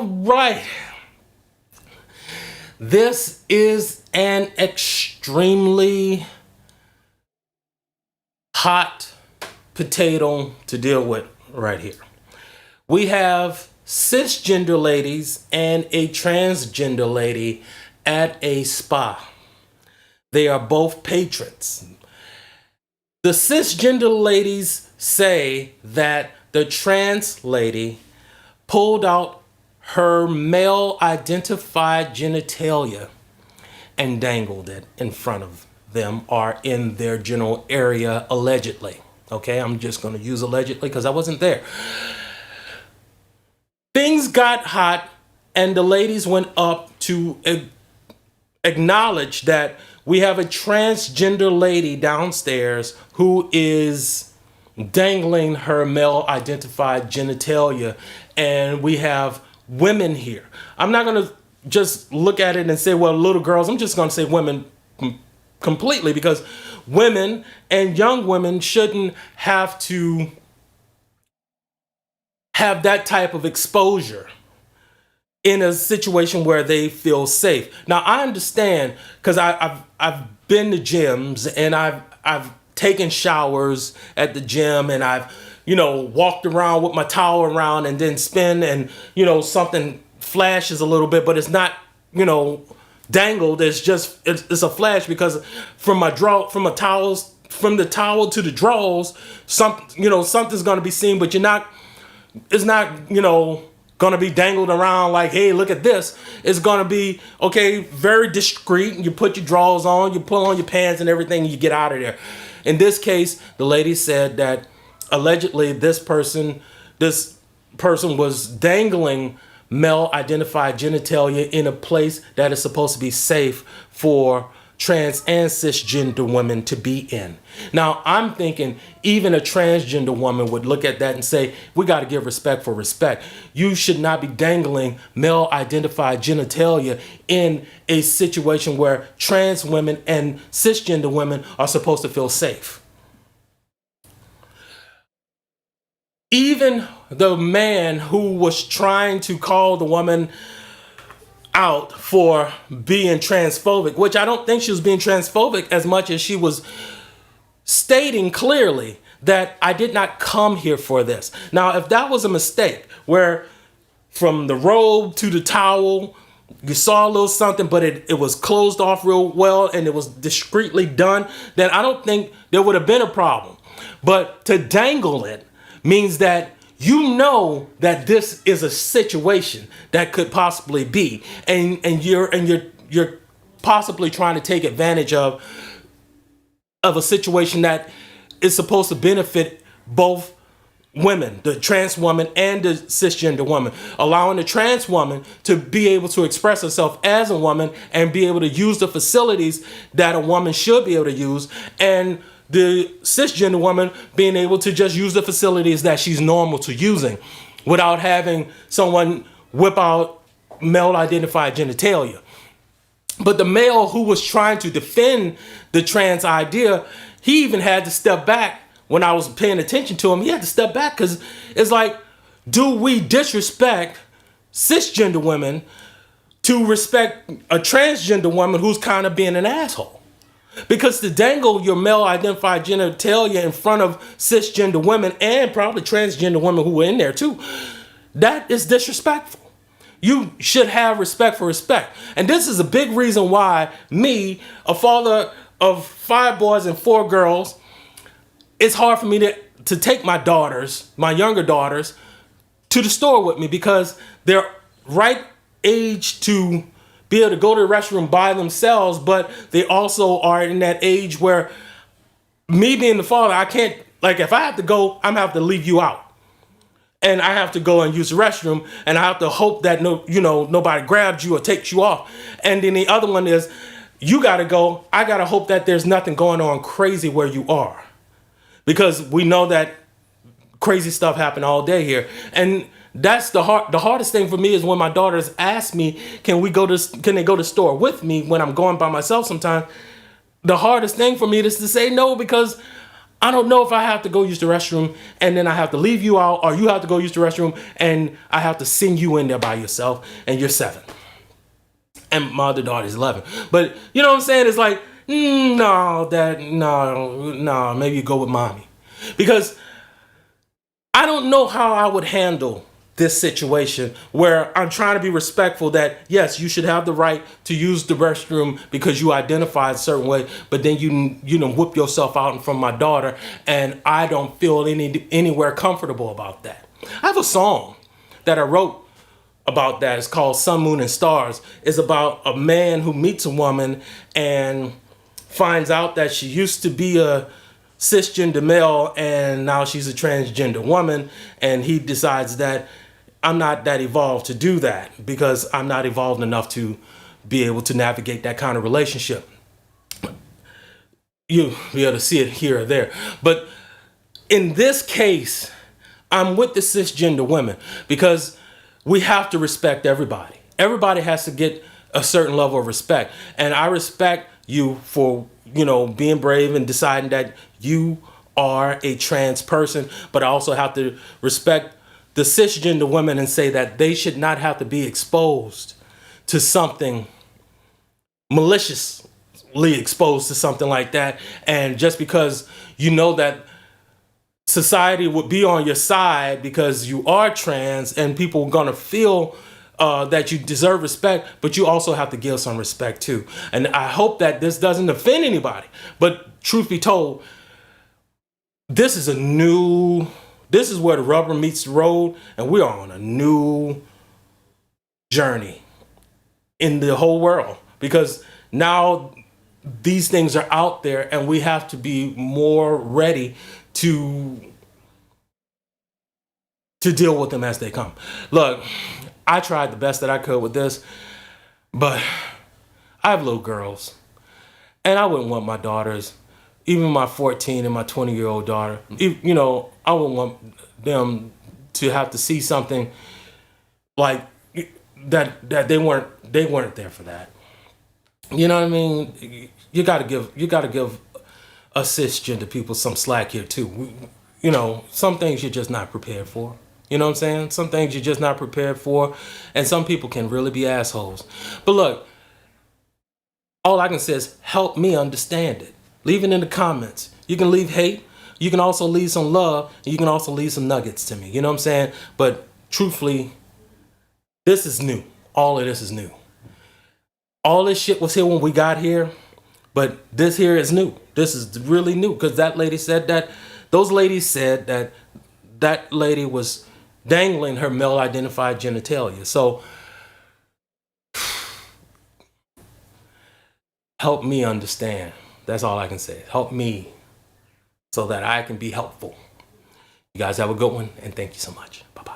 All right. This is an extremely hot potato to deal with right here. We have cisgender ladies and a transgender lady at a spa. They are both patrons. The cisgender ladies say that the trans lady pulled out her male identified genitalia and dangled it in front of them or in their general area, allegedly. Okay, I'm just going to use allegedly because I wasn't there. Things got hot and the ladies went up to acknowledge that we have a transgender lady downstairs who is dangling her male identified genitalia, and we have women here. I'm not going to just look at it and say, well, little girls. I'm just going to say women completely, because women and young women shouldn't have to have that type of exposure in a situation where they feel safe. Now, I understand, because I've been to gyms and I've taken showers at the gym, and I've walked around with my towel around and then spin, and something flashes a little bit, but it's not dangled. It's a flash, because from the towel to the drawers, something's gonna be seen, but it's not gonna be dangled around like, hey, look at this. It's gonna be, okay, very discreet. You put your drawers on, you pull on your pants and everything, and you get out of there. In this case, the lady said that allegedly this person was dangling male identified genitalia in a place that is supposed to be safe for trans and cisgender women to be in. Now, I'm thinking even a transgender woman would look at that and say, we got to give respect for respect. You should not be dangling male identified genitalia in a situation where trans women and cisgender women are supposed to feel safe. Even the man who was trying to call the woman out for being transphobic, which I don't think she was being transphobic as much as she was stating clearly that I did not come here for this. Now, if that was a mistake, where from the robe to the towel, you saw a little something, but it was closed off real well and it was discreetly done, then I don't think there would have been a problem. But to dangle it means that that this is a situation that could possibly be, and you're possibly trying to take advantage of a situation that is supposed to benefit both women, the trans woman and the cisgender woman, allowing the trans woman to be able to express herself as a woman and be able to use the facilities that a woman should be able to use, and the cisgender woman being able to just use the facilities that she's normal to using without having someone whip out male identified genitalia. But the male who was trying to defend the trans idea, he even had to step back. When I was paying attention to him, he had to step back, because it's like, do we disrespect cisgender women to respect a transgender woman who's kind of being an asshole? Because to dangle your male identified genitalia in front of cisgender women and probably transgender women who were in there too, that is disrespectful. You should have respect for respect. And this is a big reason why me, a father of 5 boys and 4 girls, it's hard for me to take my younger daughters, to the store with me, because they're right age to be able to go to the restroom by themselves, but they also are in that age where, me being the father, I can't, like, if I have to go, I'm gonna have to leave you out. And I have to go and use the restroom, and I have to hope that nobody grabs you or takes you off. And then the other one is, you gotta go, I gotta hope that there's nothing going on crazy where you are. Because we know that crazy stuff happen all day here. And that's the hardest thing for me, is when my daughters ask me, can they go to the store with me when I'm going by myself sometimes? The hardest thing for me is to say no, because I don't know if I have to go use the restroom and then I have to leave you out, or you have to go use the restroom and I have to send you in there by yourself and you're 7. And my other daughter's 11. But you know what I'm saying? It's like, no, maybe you go with mommy. Because I don't know how I would handle this situation where I'm trying to be respectful that, yes, you should have the right to use the restroom because you identify a certain way, but then you know, whip yourself out in front of my daughter, and I don't feel anywhere comfortable about that. I have a song that I wrote about that. It's called Sun, Moon, and Stars. It's about a man who meets a woman and finds out that she used to be a cisgender male and now she's a transgender woman, and he decides that I'm not that evolved to do that because I'm not evolved enough to be able to navigate that kind of relationship. You'll be able to see it here or there. But in this case, I'm with the cisgender women because we have to respect everybody. Everybody has to get a certain level of respect. And I respect you for, you know, being brave and deciding that you are a trans person, but I also have to respect the cisgender women and say that they should not have to be exposed to something, maliciously exposed to something like that. And just because you know that society would be on your side because you are trans and people are going to feel that you deserve respect, but you also have to give some respect too. And I hope that this doesn't offend anybody. But truth be told, this is where the rubber meets the road, and we are on a new journey in the whole world because now these things are out there and we have to be more ready to deal with them as they come. Look, I tried the best that I could with this, but I have little girls, and I wouldn't want my daughters, even my 14 and my 20-year-old daughter, you know, I wouldn't want them to have to see something like that they weren't there for that. You know what I mean? You gotta give us cisgender people some slack here too. You know, some things you're just not prepared for. You know what I'm saying? Some things you're just not prepared for, and some people can really be assholes. But look, all I can say is help me understand it. Leave it in the comments. You can leave hate. You can also leave some love. And you can also leave some nuggets to me. You know what I'm saying? But truthfully, this is new. All of this is new. All this shit was here when we got here, but this here is new. This is really new because that lady said that, those ladies said that that lady was dangling her male identified genitalia. So help me understand. That's all I can say. Help me so that I can be helpful. You guys have a good one, and thank you so much. Bye-bye.